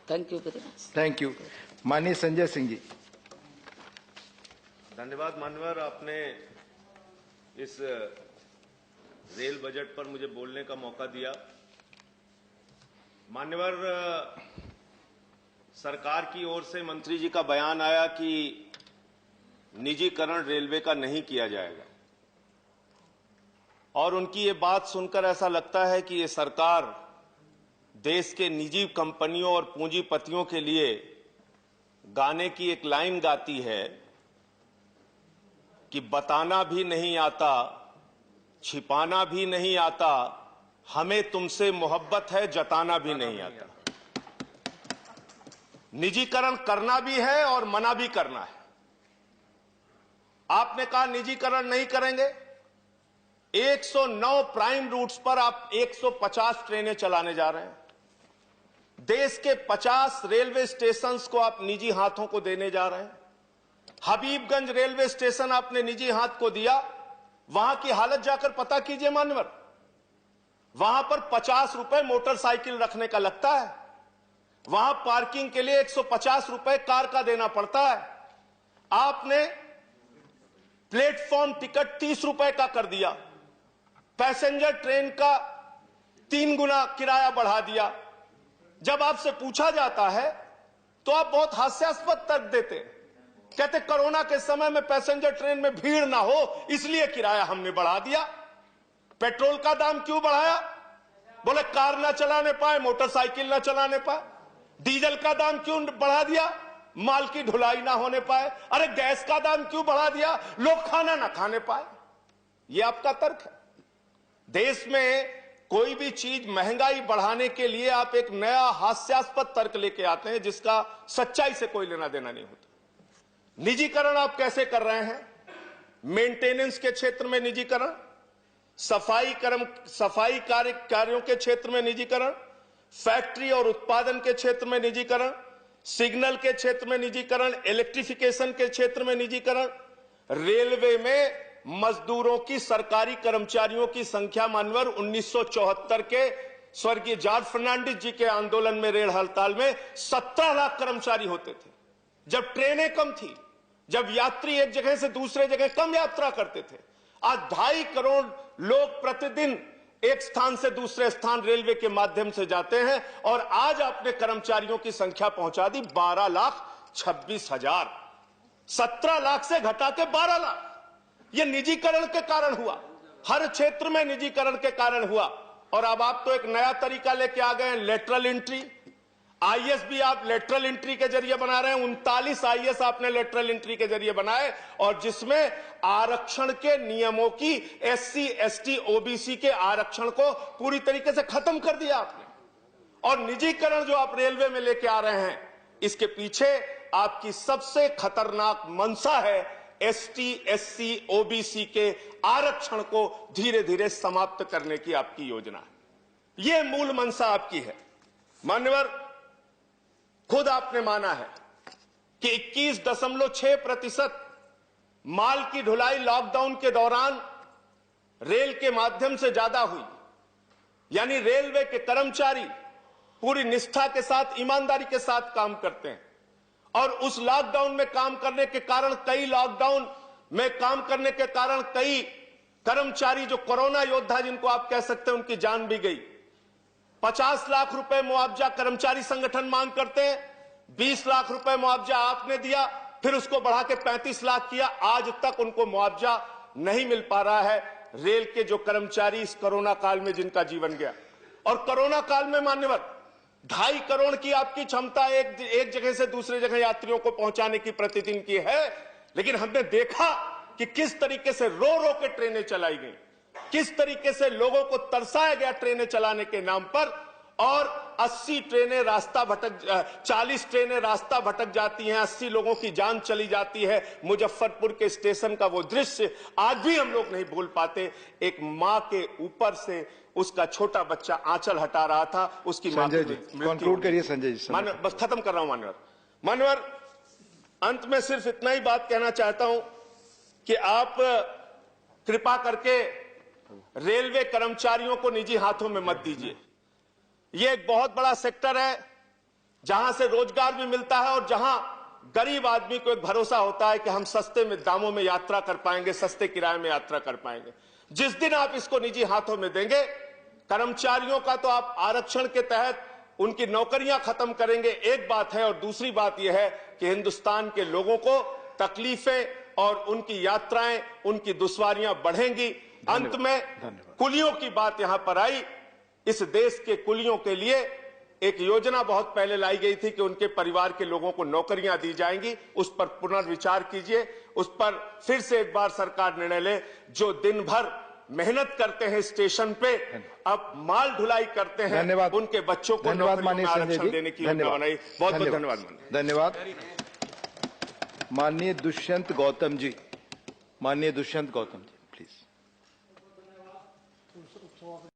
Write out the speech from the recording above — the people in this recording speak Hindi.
Thank you very much. Thank you. माननीय संजय सिंह जी। धन्यवाद मान्यवर, आपने इस रेल बजट पर मुझे बोलने का मौका दिया। मान्यवर, सरकार की ओर से मंत्री जी का बयान आया कि निजीकरण रेलवे का नहीं किया जाएगा, और उनकी ये बात सुनकर ऐसा लगता है कि ये सरकार देश के निजी कंपनियों और पूंजीपतियों के लिए गाने की एक लाइन गाती है कि बताना भी नहीं आता, छिपाना भी नहीं आता, हमें तुमसे मोहब्बत है, जताना भी नहीं आता। निजीकरण करना भी है और मना भी करना है। आपने कहा निजीकरण नहीं करेंगे। 109 प्राइम रूट्स पर आप 150 ट्रेनें चलाने जा रहे हैं। देश के 50 रेलवे स्टेशंस को आप निजी हाथों को देने जा रहे हैं। हबीबगंज रेलवे स्टेशन आपने निजी हाथ को दिया। वहां की हालत जाकर पता कीजिए मान्यवर, वहां पर 50 रुपए मोटरसाइकिल रखने का लगता है। वहां पार्किंग के लिए 150 रुपए कार का देना पड़ता है। आपने प्लेटफॉर्म टिकट 30 रुपए का कर दिया। पैसेंजर ट्रेन का 3 गुना किराया बढ़ा दिया। जब आपसे पूछा जाता है तो आप बहुत हास्यास्पद तर्क देते हैं। कहते कोरोना के समय में पैसेंजर ट्रेन में भीड़ ना हो इसलिए किराया हमने बढ़ा दिया। पेट्रोल का दाम क्यों बढ़ाया? बोले कार ना चलाने पाए, मोटरसाइकिल ना चलाने पाए। डीजल का दाम क्यों बढ़ा दिया? माल की ढुलाई ना होने पाए। अरे गैस का दाम क्यों बढ़ा दिया? लोग खाना ना खाने पाए। यह आपका तर्क है। देश में कोई भी चीज महंगाई बढ़ाने के लिए आप एक नया हास्यास्पद तर्क लेके आते हैं जिसका सच्चाई से कोई लेना देना नहीं होता। निजीकरण आप कैसे कर रहे हैं? मेंटेनेंस के क्षेत्र में निजीकरण, सफाई कार्यों के क्षेत्र में निजीकरण, फैक्ट्री और उत्पादन के क्षेत्र में निजीकरण, सिग्नल के क्षेत्र में निजीकरण, इलेक्ट्रिफिकेशन के क्षेत्र में निजीकरण। रेलवे में मजदूरों की, सरकारी कर्मचारियों की संख्या मानवर 1974 के स्वर्गीय जॉर्ज फर्नांडिस जी के आंदोलन में रेल हड़ताल में 17 लाख कर्मचारी होते थे। जब ट्रेनें कम थी, जब यात्री एक जगह से दूसरे जगह कम यात्रा करते थे। आज 2.5 करोड़ लोग प्रतिदिन एक स्थान से दूसरे स्थान रेलवे के माध्यम से जाते हैं, और आज आपने कर्मचारियों की संख्या पहुंचा दी 12,26,000। 17 लाख से घटा के 12 लाख। यह निजीकरण के कारण हुआ, हर क्षेत्र में निजीकरण के कारण हुआ। और अब आप तो एक नया तरीका लेके आ गए हैं, लेटरल एंट्री। आईएएस भी आप लेटरल एंट्री के जरिए बना रहे हैं। 39 आईएएस आपने लेटरल एंट्री के जरिए बनाए, और जिसमें आरक्षण के नियमों की, एससी, एसटी, ओबीसी के आरक्षण को पूरी तरीके से खत्म कर दिया आपने। और निजीकरण जो आप रेलवे में लेके आ रहे हैं, इसके पीछे आपकी सबसे खतरनाक मंशा है एसटी, एससी, ओबीसी के आरक्षण को धीरे धीरे समाप्त करने की आपकी योजना है। यह मूल मंशा आपकी है। मान्यवर, खुद आपने माना है कि 21.6% माल की ढुलाई लॉकडाउन के दौरान रेल के माध्यम से ज्यादा हुई। यानी रेलवे के कर्मचारी पूरी निष्ठा के साथ, ईमानदारी के साथ काम करते हैं, और उस लॉकडाउन में काम करने के कारण, कई कर्मचारी जो कोरोना योद्धा जिनको आप कह सकते हैं, उनकी जान भी गई। 50 लाख रुपए मुआवजा कर्मचारी संगठन मांग करते हैं। 20 लाख रुपए मुआवजा आपने दिया, फिर उसको बढ़ा के 35 लाख किया। आज तक उनको मुआवजा नहीं मिल पा रहा है। रेल के जो कर्मचारी इस कोरोना काल में जिनका जीवन गया, और कोरोना काल में मान्यवर 2.5 करोड़ की आपकी क्षमता एक जगह से दूसरे जगह यात्रियों को पहुंचाने की प्रतिदिन की है। लेकिन हमने देखा कि किस तरीके से रो रो के ट्रेनें चलाई गई, किस तरीके से लोगों को तरसाया गया ट्रेनें चलाने के नाम पर। और 40 ट्रेनें रास्ता भटक जाती हैं, 80 लोगों की जान चली जाती है। मुजफ्फरपुर के स्टेशन का वो दृश्य आज भी हम लोग नहीं भूल पाते। एक मां के ऊपर से उसका छोटा बच्चा आंचल हटा रहा था, उसकी मां की कंक्लूड करिए संजय जी। बस खत्म कर रहा हूं मान्यवर। अंत में सिर्फ इतना ही बात कहना चाहता हूं कि आप कृपा करके रेलवे कर्मचारियों को निजी हाथों में मत दीजिए। यह एक बहुत बड़ा सेक्टर है। जहां से रोजगार भी मिलता है और जहां गरीब आदमी को एक भरोसा होता है कि हम सस्ते में दामों में यात्रा कर पाएंगे, सस्ते किराए में यात्रा कर पाएंगे। जिस दिन आप इसको निजी हाथों में देंगे, कर्मचारियों का तो आप आरक्षण के तहत उनकी नौकरियां खत्म करेंगे, एक बात है, और दूसरी बात यह है कि हिंदुस्तान के लोगों को तकलीफें और उनकी यात्राएं, उनकी दुश्वारियां बढ़ेंगी। अंत में कुलियों की बात यहां पर आई। इस देश के कुलियों के लिए एक योजना बहुत पहले लाई गई थी कि उनके परिवार के लोगों को नौकरियां दी जाएंगी। उस पर पुनर्विचार कीजिए, उस पर फिर से एक बार सरकार निर्णय ले। जो दिन भर मेहनत करते हैं स्टेशन पे, अब माल ढुलाई करते हैं, धन्यवाद। उनके बच्चों को धन्यवाद नौकरियों में माननीय संजय आरक्षण जी। देने की योजना बनाई। बहुत बहुत धन्यवाद। धन्यवाद। माननीय दुष्यंत गौतम जी, माननीय दुष्यंत गौतम जी, प्लीज।